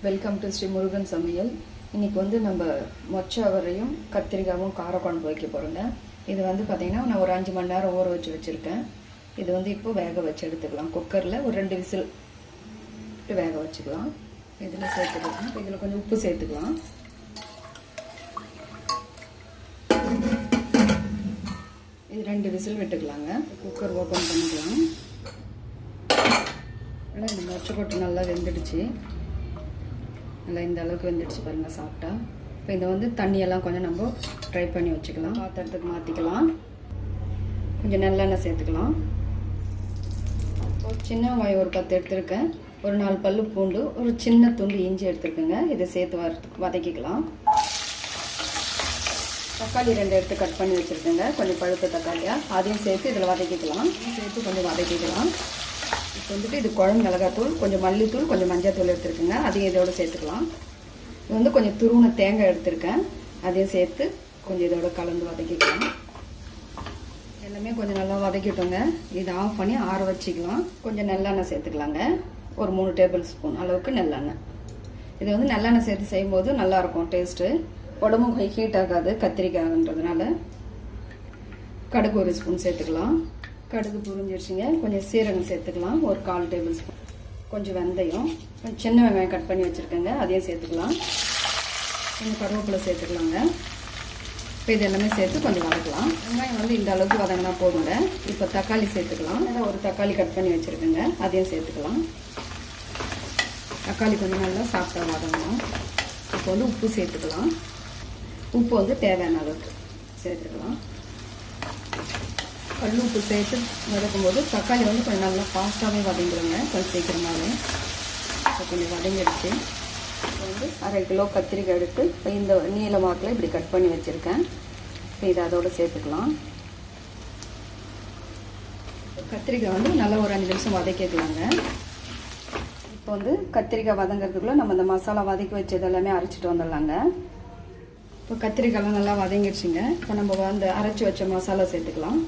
Welcome to Sri Murugan சமையல். இன்றைக்கி வந்து நம்ம மொச்சை அவரையும் கத்திரிக்காயும் காரக்குழம்பு வைக்க போகிறோங்க. இது வந்து பார்த்திங்கன்னா நான் ஒரு 5 மணி நேரம் ஊற வச்சுருக்கேன். இது வந்து இப்போ வேக வச்சு எடுத்துக்கலாம். குக்கரில் ஒரு 2 விசில் வேக வச்சுக்கலாம். இதில் சேர்த்துக்கலாம். இதில் கொஞ்சம் உப்பு சேர்த்துக்கலாம். இது 2 விசில் விட்டுக்கலாங்க. குக்கர் ஓப்பன் பண்ணிக்கலாம். இந்த மொச்சை கொட்டை நல்லா வெந்துடுச்சு. நல்லா இந்த அளவுக்கு வெந்துடுச்சு பாருங்கள் சாப்பிட்டா. இப்போ இதை வந்து தண்ணியெல்லாம் கொஞ்சம் நம்ம ட்ரை பண்ணி வச்சுக்கலாம். பாத்திரத்துக்கு மாற்றிக்கலாம். கொஞ்சம் நல்லெண்ணெய் சேர்த்துக்கலாம். ஒரு சின்ன வெங்காயம் ஒரு 10 எடுத்துருக்கேன். ஒரு 4 பல்லு பூண்டு, ஒரு சின்ன துண்டு இஞ்சி எடுத்துருக்குங்க. இதை சேர்த்து வதக்கிக்கலாம். தக்காளி 2 எடுத்து கட் பண்ணி வச்சுருக்கேங்க. கொஞ்சம் பழுத்த தக்காளியாக அதையும் சேர்த்து இதில் வதக்கிக்கலாம். சேர்த்து கொஞ்சம் வதக்கிக்கலாம். இப்போ வந்துட்டு இது குழம்பு மிளகாத்தூள், கொஞ்சம் மல்லித்தூள், கொஞ்சம் மஞ்சள் தூள் எடுத்துருக்குங்க. அதையும் இதோடு சேர்த்துக்கலாம். இது வந்து கொஞ்சம் துருவின தேங்காய் எடுத்துருக்கேன். அதையும் சேர்த்து கொஞ்சம் இதோட கலந்து வதக்கிக்கலாம். எல்லாமே கொஞ்சம் நல்லா வதக்கிட்டோங்க. இதை ஆஃப் பண்ணி ஆற வச்சுக்கலாம். கொஞ்சம் நல்லெண்ணெய் சேர்த்துக்கலாங்க. ஒரு 3 டேபிள் ஸ்பூன் அளவுக்கு நல்லெண்ணெய். இது வந்து நல்லெண்ணெய் சேர்த்து செய்யும்போது நல்லாயிருக்கும் டேஸ்ட்டு. உடம்பும் ஹீட் ஆகாது கத்திரிக்காய்ன்றதுனால. கடுகு 1 ஸ்பூன் சேர்த்துக்கலாம். கடுகு புரிஞ்சிடுச்சுங்க. கொஞ்சம் சீரகம் சேர்த்துக்கலாம். ஒரு 1/4 டேபிள் ஸ்பூன். கொஞ்சம் வெந்தயம், கொஞ்சம் சின்ன வெங்காயம் கட் பண்ணி வச்சுருக்கேங்க. அதையும் சேர்த்துக்கலாம். கொஞ்சம் கருவேப்பிலை சேர்த்துக்கலாங்க. இப்போ இது எல்லாமே சேர்த்து கொஞ்சம் வதக்கலாம். வெங்காயம் வந்து இந்த அளவுக்கு வதங்கினா போதுங்க. இப்போ தக்காளி சேர்த்துக்கலாம். ஒரு தக்காளி கட் பண்ணி வச்சுருக்கேங்க. அதையும் சேர்த்துக்கலாம். தக்காளி கொஞ்சம் நல்லா சாஃப்டாக வதங்கணும். இப்போ வந்து உப்பு சேர்த்துக்கலாம். உப்பு வந்து தேவையான அளவுக்கு சேர்த்துக்கலாம். கல் உப்பு சேர்த்து வதக்கும்போது தக்காளி வந்து கொஞ்சம் நல்லா ஃபாஸ்ட்டாகவே வதங்கிடுங்க. கொஞ்சம் சீக்கிரமாகவே இப்போ கொஞ்சம் வதங்கிடுச்சு. இப்போ வந்து 1/2 கிலோ கத்திரிக்காய் எடுத்து இப்போ இந்த நீல வாக்கில் இப்படி கட் பண்ணி வச்சுருக்கேன். இப்போ இதை அதோடு சேர்த்துக்கலாம். கத்திரிக்காய் வந்து நல்லா ஒரு 5 நிமிஷம் வதக்கிக்கலாங்க. இப்போ வந்து கத்திரிக்காய் வதங்கிறதுக்குள்ளே நம்ம இந்த மசாலா வதக்கி வச்சது எல்லாமே அரைச்சிட்டு வந்துடலாங்க. இப்போ கத்திரிக்காயெலாம் நல்லா வதங்கிடுச்சுங்க. இப்போ நம்ம அந்த அரைச்சி வச்ச மசாலா சேர்த்துக்கலாம்.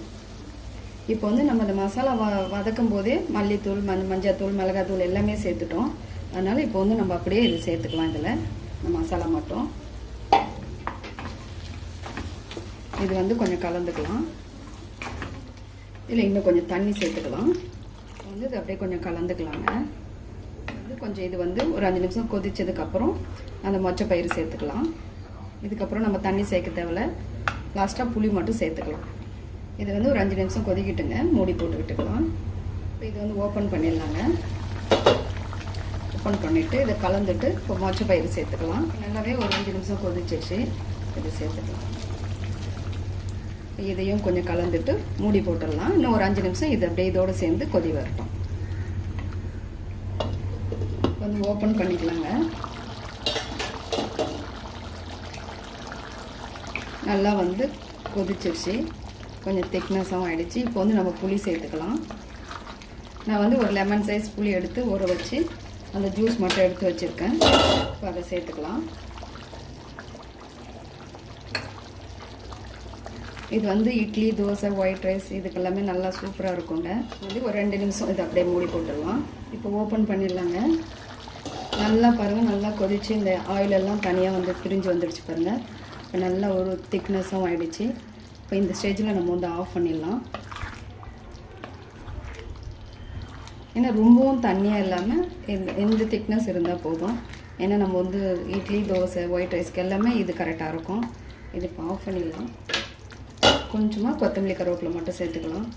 இப்போ வந்து நம்ம இந்த மசாலா வதக்கும் போதே மல்லித்தூள், மஞ்சள் மிளகாத்தூள் எல்லாமே சேர்த்துட்டோம். அதனால் இப்போ வந்து நம்ம அப்படியே இது சேர்த்துக்கலாம். இதில் இந்த மசாலா மட்டும் இது வந்து கொஞ்சம் கலந்துக்கலாம். இதில் இன்னும் கொஞ்சம் தண்ணி சேர்த்துக்கலாம். வந்து இது அப்படியே கொஞ்சம் கலந்துக்கலாங்க. வந்து கொஞ்சம் இது வந்து ஒரு 5 நிமிஷம் கொதிச்சதுக்கப்புறம் அந்த மொச்சை பயிறு சேர்த்துக்கலாம். இதுக்கப்புறம் நம்ம தண்ணி சேர்க்க தேவையில்ல. லாஸ்ட்டாக புளி மட்டும் சேர்த்துக்கலாம். இது வந்து ஒரு 5 நிமிஷம் கொதிக்கிட்டுங்க. மூடி போட்டு விட்டுக்கலாம். இப்போ இது வந்து ஓப்பன் பண்ணிடலாங்க. ஓப்பன் பண்ணிவிட்டு இதை கலந்துட்டு இப்போ மொச்சை பயிறு சேர்த்துக்கலாம். நல்லாவே ஒரு 5 நிமிஷம் கொதிச்சிச்சு. இதை சேர்த்துக்கலாம். இதையும் கொஞ்சம் கலந்துட்டு மூடி போட்டுடலாம். இன்னும் ஒரு 5 நிமிஷம் இது அப்படியே இதோடு சேர்ந்து கொதி வரட்டும். வந்து ஓப்பன் பண்ணிக்கலாங்க. நல்லா வந்து கொதிச்சிருச்சு. கொஞ்சம் திக்னஸாகவும் ஆகிடுச்சு. இப்போ வந்து நம்ம புளி சேர்த்துக்கலாம். நான் வந்து ஒரு லெமன் சைஸ் புளி எடுத்து ஊற வச்சு அந்த ஜூஸ் மட்டும் எடுத்து வச்சுருக்கேன். இப்போ அதை சேர்த்துக்கலாம். இது வந்து இட்லி, தோசை, ஒயிட் ரைஸ் இதுக்கெல்லாமே நல்லா சூப்பராக இருக்குங்க. வந்து ஒரு 2 நிமிஷம் இதை அப்படியே மூடி போட்டுடலாம். இப்போ ஓப்பன் பண்ணிடலாங்க. நல்லா பாருங்கள், நல்லா கொதிச்சு இந்த ஆயிலெல்லாம் தனியாக வந்து பிரிஞ்சு வந்துடுச்சு பாருங்கள். இப்போ நல்லா ஒரு திக்னஸாகவும் ஆகிடுச்சு. இப்போ இந்த ஸ்டேஜில் நம்ம வந்து ஆஃப் பண்ணிடலாம். ஏன்னா ரொம்பவும் தண்ணியாக இல்லாமல் எந்த திக்னஸ் இருந்தால் போதும். ஏன்னா நம்ம வந்து இட்லி, தோசை, ஒயிட் ரைஸ்க்கு எல்லாமே இது கரெக்டாக இருக்கும். இது இப்போ ஆஃப் பண்ணிடலாம். கொஞ்சமாக கொத்தமல்லி கருவேப்பிலை மட்டும் சேர்த்துக்கலாம்.